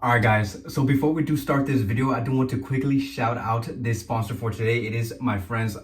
Alright guys, so before we do start this video, I do want to quickly shout out this sponsor for today. It is my friend's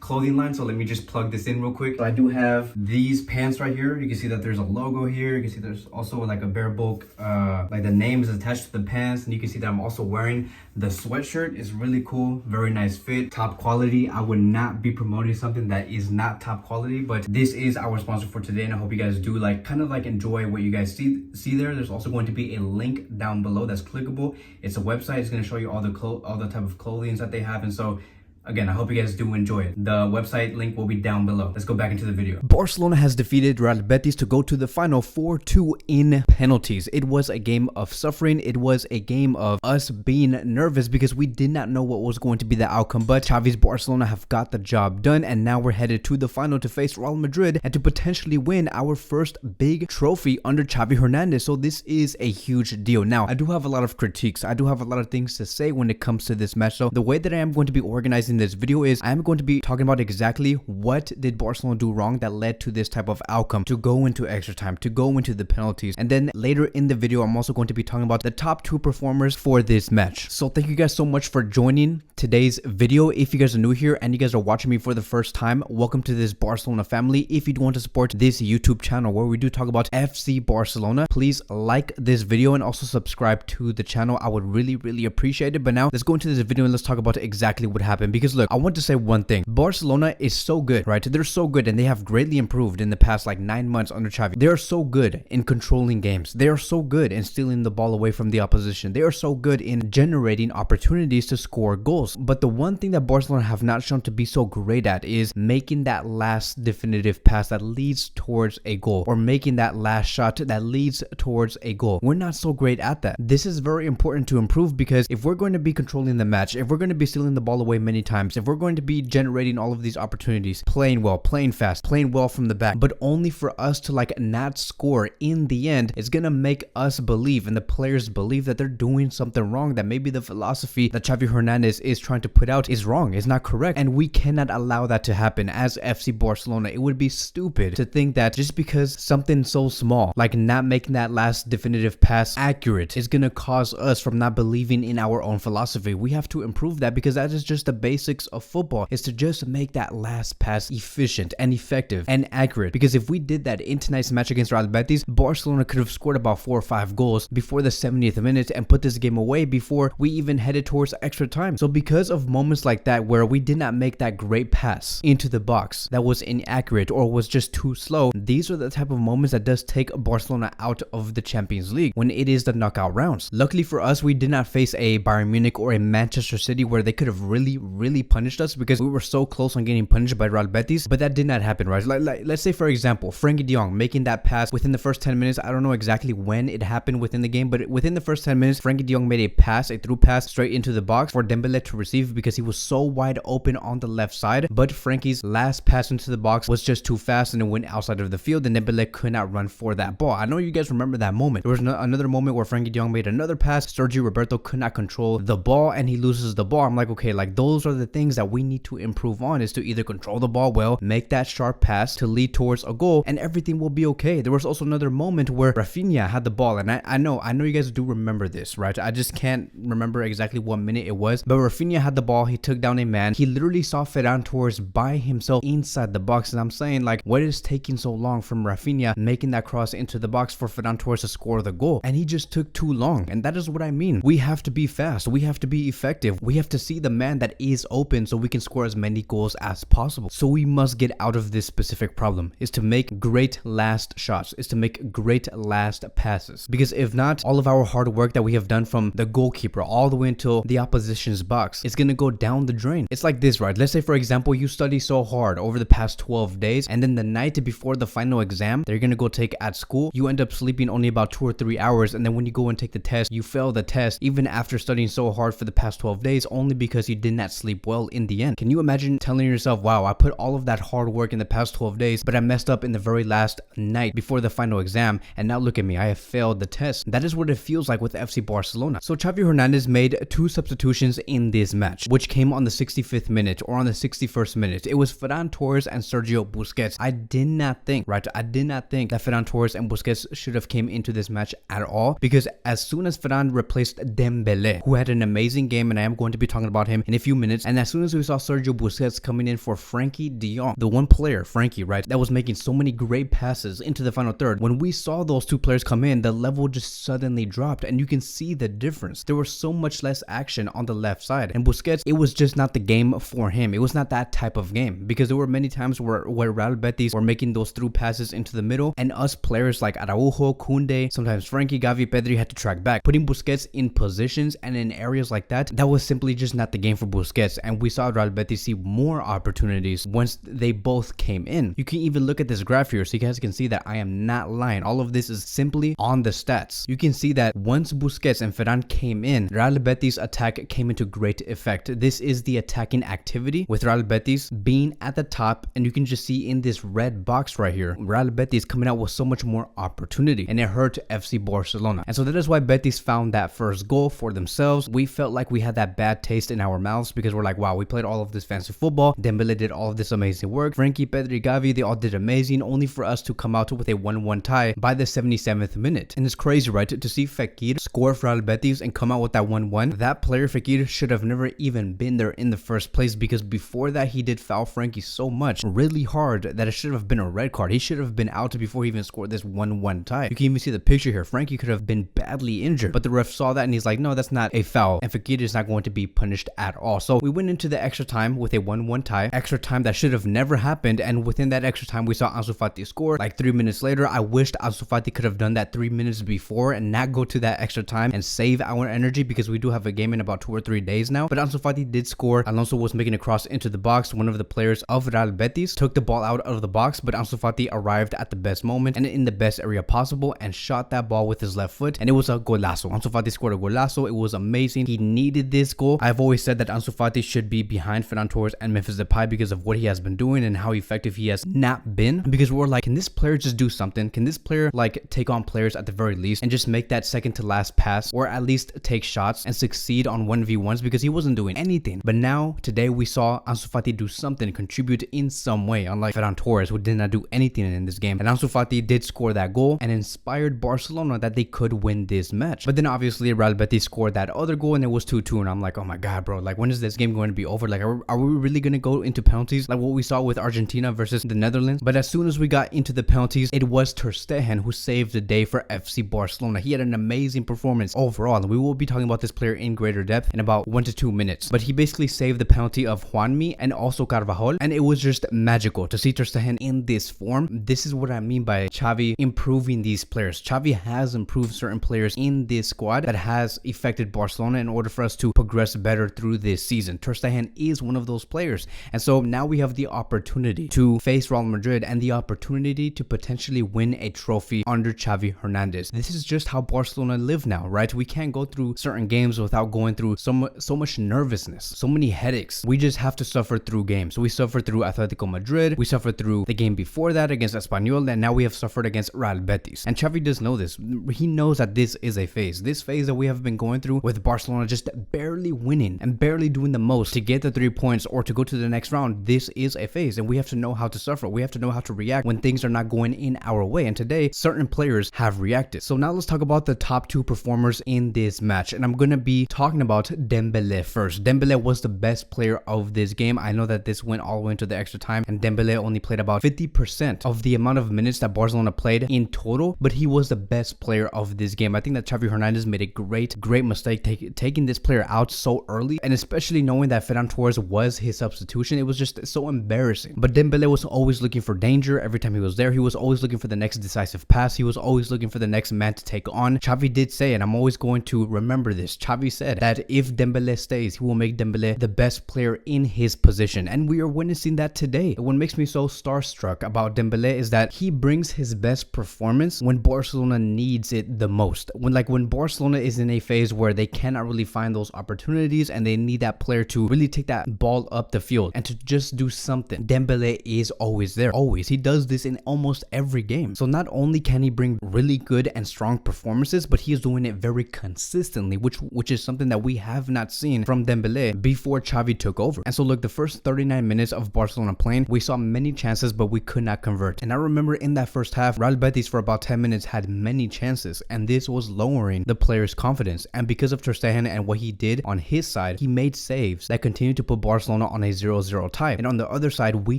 clothing line, so let me just plug this in real quick. So I do have these pants right here. You can see that there's a logo here. You can see there's also like a bare bulk, like the name is attached to the pants, and you can see that I'm also wearing the sweatshirt. It's really cool, very nice fit, top quality. I would not be promoting something that is not top quality, but this is our sponsor for today, and I hope you guys do kind of enjoy what you guys see there. There's also going to be a link down below that's clickable. It's a website. It's going to show you all the type of clothing that they have, and so again, I hope you guys do enjoy it. The website link will be down below. Let's go back into the video. Barcelona has defeated Real Betis to go to the final 4-2 in penalties. It was a game of suffering. It was a game of us being nervous because we did not know what was going to be the outcome. But Xavi's Barcelona have got the job done, and now we're headed to the final to face Real Madrid and to potentially win our first big trophy under Xavi Hernandez. So this is a huge deal. Now, I do have a lot of critiques. I do have a lot of things to say when it comes to this match. So the way that I am going to be organizing this video is I'm going to be talking about exactly what did Barcelona do wrong that led to this type of outcome, to go into extra time, to go into the penalties, and then later in the video I'm also going to be talking about the top 2 performers for this match. So thank you guys so much for joining today's video. If you guys are new here and you guys are watching me for the first time, welcome to this Barcelona family. If you do want to support this YouTube channel where we do talk about FC Barcelona, please like this video and also subscribe to the channel. I would really appreciate it. But now let's go into this video and let's talk about exactly what happened, because look, I want to say one thing. Barcelona is so good, right? They're so good, and they have greatly improved in the past 9 months under Xavi. They are so good in controlling games. They are so good in stealing the ball away from the opposition. They are so good in generating opportunities to score goals. But the one thing that Barcelona have not shown to be so great at is making that last definitive pass that leads towards a goal, or making that last shot that leads towards a goal. We're not so great at that. This is very important to improve, because if we're going to be controlling the match, if we're going to be stealing the ball away many times, if we're going to be generating all of these opportunities, playing well, playing fast, playing well from the back, but only for us to not score in the end, it's gonna make us believe, and the players believe, that they're doing something wrong, that maybe the philosophy that Xavi Hernandez is trying to put out is wrong, is not correct, and we cannot allow that to happen as FC Barcelona. It would be stupid to think that just because something so small, like not making that last definitive pass accurate, is gonna cause us from not believing in our own philosophy. We have to improve that, because that is just the basics of football, is to just make that last pass efficient and effective and accurate. Because if we did that in tonight's match against Real Betis, Barcelona could have scored about 4 or 5 goals before the 70th minute and put this game away before we even headed towards extra time. So because of moments like that where we did not make that great pass into the box that was inaccurate or was just too slow, these are the type of moments that does take Barcelona out of the Champions League when it is the knockout rounds. Luckily for us, we did not face a Bayern Munich or a Manchester City where they could have really punished us, because we were so close on getting punished by Real Betis, but that did not happen, right? Let's say, for example, Frenkie de Jong making that pass within the first 10 minutes. I don't know exactly when it happened within the game, but within the first 10 minutes, Frenkie de Jong made a through pass straight into the box for Dembele to receive, because he was so wide open on the left side, but Frenkie's last pass into the box was just too fast and it went outside of the field, and Dembele could not run for that ball. I know you guys remember that moment. There was another moment where Frenkie de Jong made another pass. Sergio Roberto could not control the ball and he loses the ball. I'm like, okay, those are the things that we need to improve on, is to either control the ball well, make that sharp pass to lead towards a goal, and everything will be okay. There was also another moment where Rafinha had the ball, and I know you guys do remember this, right? I just can't remember exactly what minute it was, but Rafinha had the ball, he took down a man, he literally saw Ferran Torres by himself inside the box, and I'm saying, what is taking so long from Rafinha making that cross into the box for Ferran Torres to score the goal? And he just took too long, and that is what I mean. We have to be fast, we have to be effective, we have to see the man that is open so we can score as many goals as possible. So we must get out of this specific problem, is to make great last shots, is to make great last passes, because if not, all of our hard work that we have done from the goalkeeper all the way until the opposition's box is gonna go down the drain. It's like this, right? Let's say, for example, you study so hard over the past 12 days, and then the night before the final exam that you're gonna go take at school, you end up sleeping only about 2 or 3 hours, and then when you go and take the test, you fail the test even after studying so hard for the past 12 days, only because you did not sleep sleep well in the end. Can you imagine telling yourself, wow, I put all of that hard work in the past 12 days, but I messed up in the very last night before the final exam, and now look at me, I have failed the test. That is what it feels like with FC Barcelona. So Xavi Hernandez made 2 substitutions in this match, which came on the 65th minute or on the 61st minute. It was Ferran Torres and Sergio Busquets. I did not think that Ferran Torres and Busquets should have came into this match at all, because as soon as Ferran replaced Dembele, who had an amazing game, and I am going to be talking about him in a few minutes, and as soon as we saw Sergio Busquets coming in for Frankie de Jong, the one player, Frankie, right, that was making so many great passes into the final third, when we saw those 2 players come in, the level just suddenly dropped, and you can see the difference. There was so much less action on the left side, and Busquets, it was just not the game for him. It was not that type of game, because there were many times where Real Betis were making those through passes into the middle, and us players like Araujo, Koundé, sometimes Frankie, Gavi, Pedri had to track back. Putting Busquets in positions and in areas like that was simply just not the game for Busquets, and we saw Real Betis see more opportunities once they both came in. You can even look at this graph here so you guys can see that I am not lying. All of this is simply on the stats. You can see that once Busquets and Ferran came in, Real Betis attack came into great effect. This is the attacking activity with Real Betis being at the top, and you can just see in this red box right here, Real Betis coming out with so much more opportunity, and it hurt FC Barcelona. And so that is why Betis found that first goal for themselves. We felt like we had that bad taste in our mouths, because we're like, wow, we played all of this fancy football. Dembele did all of this amazing work. Frankie, Pedri, Gavi, they all did amazing, only for us to come out with a 1-1 tie by the 77th minute. And it's crazy, right? To see Fekir score for Real Betis and come out with that 1-1. That player, Fekir, should have never even been there in the first place, because before that he did foul Frankie so much, really hard, that it should have been a red card. He should have been out before he even scored this 1-1 tie. You can even see the picture here. Frankie could have been badly injured, but the ref saw that and he's like, no, that's not a foul, and Fekir is not going to be punished at all. So we went into the extra time with a 1-1 tie, extra time that should have never happened, and within that extra time we saw Ansu Fati score like 3 minutes later. I wished Ansu Fati could have done that 3 minutes before and not go to that extra time and save our energy, because we do have a game in about 2 or 3 days now. But Ansu Fati did score. Alonso was making a cross into the box. One of the players of Real Betis took the ball out of the box, but Ansu Fati arrived at the best moment and in the best area possible and shot that ball with his left foot, and it was a golazo. Ansu Fati scored a golazo. It was amazing. He needed this goal. I've always said that Ansu Fati should be behind Ferran Torres and Memphis Depay because of what he has been doing and how effective he has not been, because we're like, can this player just do something? Can this player like take on players at the very least and just make that second to last pass, or at least take shots and succeed on 1v1s, because he wasn't doing anything. But now today we saw Ansu Fati do something, contribute in some way, unlike Ferran Torres, who did not do anything in this game. And Ansu Fati did score that goal and inspired Barcelona that they could win this match. But then obviously Real Betis scored that other goal and it was 2-2, and I'm like, oh my god, bro, like when is this game going to be over? Like are we really going to go into penalties like what we saw with Argentina versus the Netherlands? But as soon as we got into the penalties, it was Ter Stegen who saved the day for FC Barcelona. He had an amazing performance overall, and we will be talking about this player in greater depth in about 1 to 2 minutes. But he basically saved the penalty of Juanmi and also Carvajal, and it was just magical to see Ter Stegen in this form. This is what I mean by Xavi improving these players. Xavi has improved certain players in this squad that has affected Barcelona in order for us to progress better through this season. Ter Stegen is one of those players, and so now we have the opportunity to face Real Madrid and the opportunity to potentially win a trophy under Xavi Hernandez. This is just how Barcelona live now, right? We can't go through certain games without going through so much nervousness, so many headaches. We just have to suffer through games. We suffered through Atletico Madrid, we suffered through the game before that against Espanyol, and now we have suffered against Real Betis. And Xavi does know this. He knows that this is a phase. This phase that we have been going through with Barcelona just barely winning and barely doing the most to get the 3 points or to go to the next round. This is a phase, and we have to know how to suffer. We have to know how to react when things are not going in our way. And today, certain players have reacted. So now let's talk about the top 2 performers in this match. And I'm going to be talking about Dembele first. Dembele was the best player of this game. I know that this went all the way into the extra time, and Dembele only played about 50% of the amount of minutes that Barcelona played in total, but he was the best player of this game. I think that Xavi Hernandez made a great mistake taking this player out so early, and especially knowing that Ferran Torres was his substitution. It was just so embarrassing. But Dembele was always looking for danger. Every time he was there, he was always looking for the next decisive pass. He was always looking for the next man to take on. Xavi did say, and I'm always going to remember this, Xavi said that if Dembele stays, he will make Dembele the best player in his position, and we are witnessing that today. What makes me so starstruck about Dembele is that he brings his best performance when Barcelona needs it the most. When Barcelona is in a phase where they cannot really find those opportunities and they need that player to really take that ball up the field and to just do something. Dembele is always there, always. He does this in almost every game. So not only can he bring really good and strong performances, but he is doing it very consistently, which is something that we have not seen from Dembele before Xavi took over. And so look, the first 39 minutes of Barcelona playing, we saw many chances, but we could not convert. And I remember in that first half, Real Betis for about 10 minutes had many chances, and this was lowering the players' confidence. And because of Ter Stegen and what he did on his side, he made saves that continued to put Barcelona on a 0-0 tie. And on the other side, we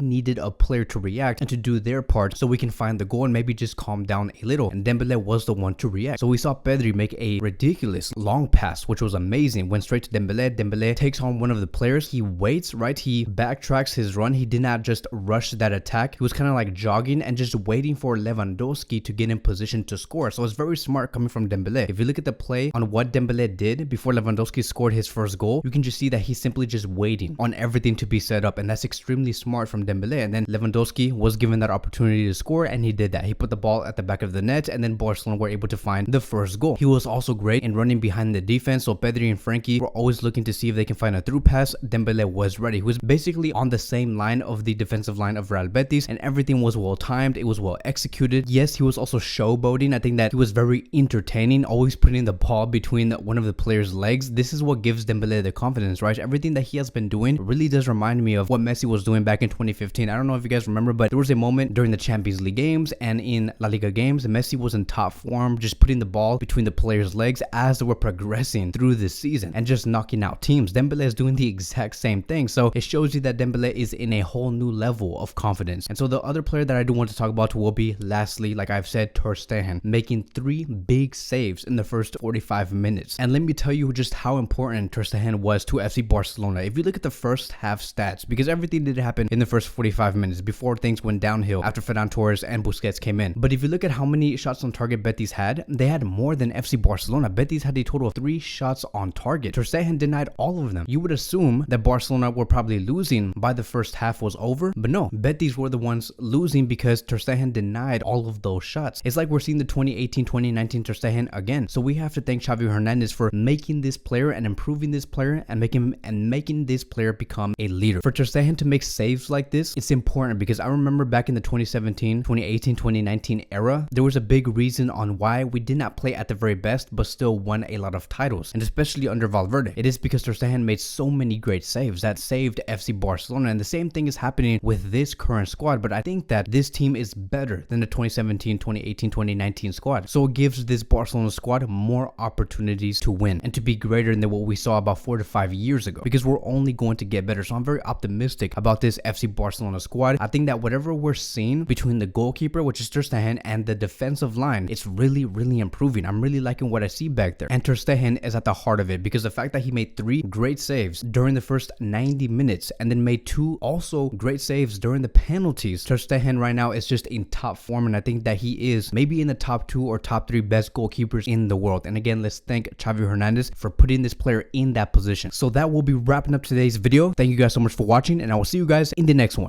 needed a player to react and to do their part so we can find the goal and maybe just calm down a little. And Dembele was the one to react. So we saw Pedri make a ridiculous long pass, which was amazing. Went straight to Dembele. Dembele takes on one of the players. He waits, right? He backtracks his run. He did not just rush that attack. He was kind of like jogging and just waiting for Lewandowski to get in position to score. So it's very smart coming from Dembele. If you look at the play on what Dembele did before Lewandowski scored his first goal, you can just see that he's simply just waiting on everything to be set up, and that's extremely smart from Dembele. And then Lewandowski was given that opportunity to score, and he did that. He put the ball at the back of the net, and then Barcelona were able to find the first goal. He was also great in running behind the defense, so Pedri and Frankie were always looking to see if they can find a through pass. Dembele was ready. He was basically on the same line of the defensive line of Real Betis, and everything was well timed. It was well executed. Yes, he was also showboating. I think that he was very entertaining, always putting the ball between one of the players' legs. This is what gives Dembele the confidence, right? Everything that he has been doing really does remind me of what Messi was doing back in 2015. I don't know if you guys remember, but there was a moment during the Champions League games and in La Liga games, Messi was in top form, just putting the ball between the players' legs as they were progressing through the season and just knocking out teams. Dembele is doing the exact same thing. So it shows you that Dembele is in a whole new level of confidence. And so the other player that I do want to talk about will be, lastly, like I've said, Ter Stegen, making 3 big saves in the first 45 minutes. And let me tell you just how important Ter Stegen was to FC Barcelona. If you look at the first half stats, because everything did happen in the first 45 minutes before things went downhill after Ferran Torres and Busquets came in. But if you look at how many shots on target Betis had, they had more than FC Barcelona. Betis had a total of 3 shots on target. Ter Stegen denied all of them. You would assume that Barcelona were probably losing by the first half was over, but no, Betis were the ones losing because Ter Stegen denied all of those shots. It's like we're seeing the 2018-2019 Ter Stegen again. So we have to thank Xavi Hernandez for making this player and improving this player and making this player become a leader. For Ter Stegen to make saves like this, it's important because I remember back in the 2017, 2018, 2019 era, there was a big reason on why we did not play at the very best but still won a lot of titles, and especially under Valverde. It is because Ter Stegen made so many great saves that saved FC Barcelona, and the same thing is happening with this current squad. But I think that this team is better than the 2017, 2018, 2019 squad, so it gives this Barcelona squad more opportunities to win and to be greater than what we saw about 4 to 5 years ago, because we're only going to get better. So I'm very optimistic about this FC Barcelona squad. I think that whatever we're seeing between the goalkeeper, which is Ter Stegen, and the defensive line, it's really improving. I'm really liking what I see back there, and Ter Stegen is at the heart of it, because the fact that he made 3 great saves during the first 90 minutes and then made 2 also great saves during the penalties. Ter Stegen right now is just in top form, and I think that he is maybe in the top 2 or top 3 best goalkeepers in the world. And again, let's thank Xavi Hernandez for putting this player in that position. So that will be wrapping up today's video. Thank you guys so much for watching, and I will see you guys in the next one.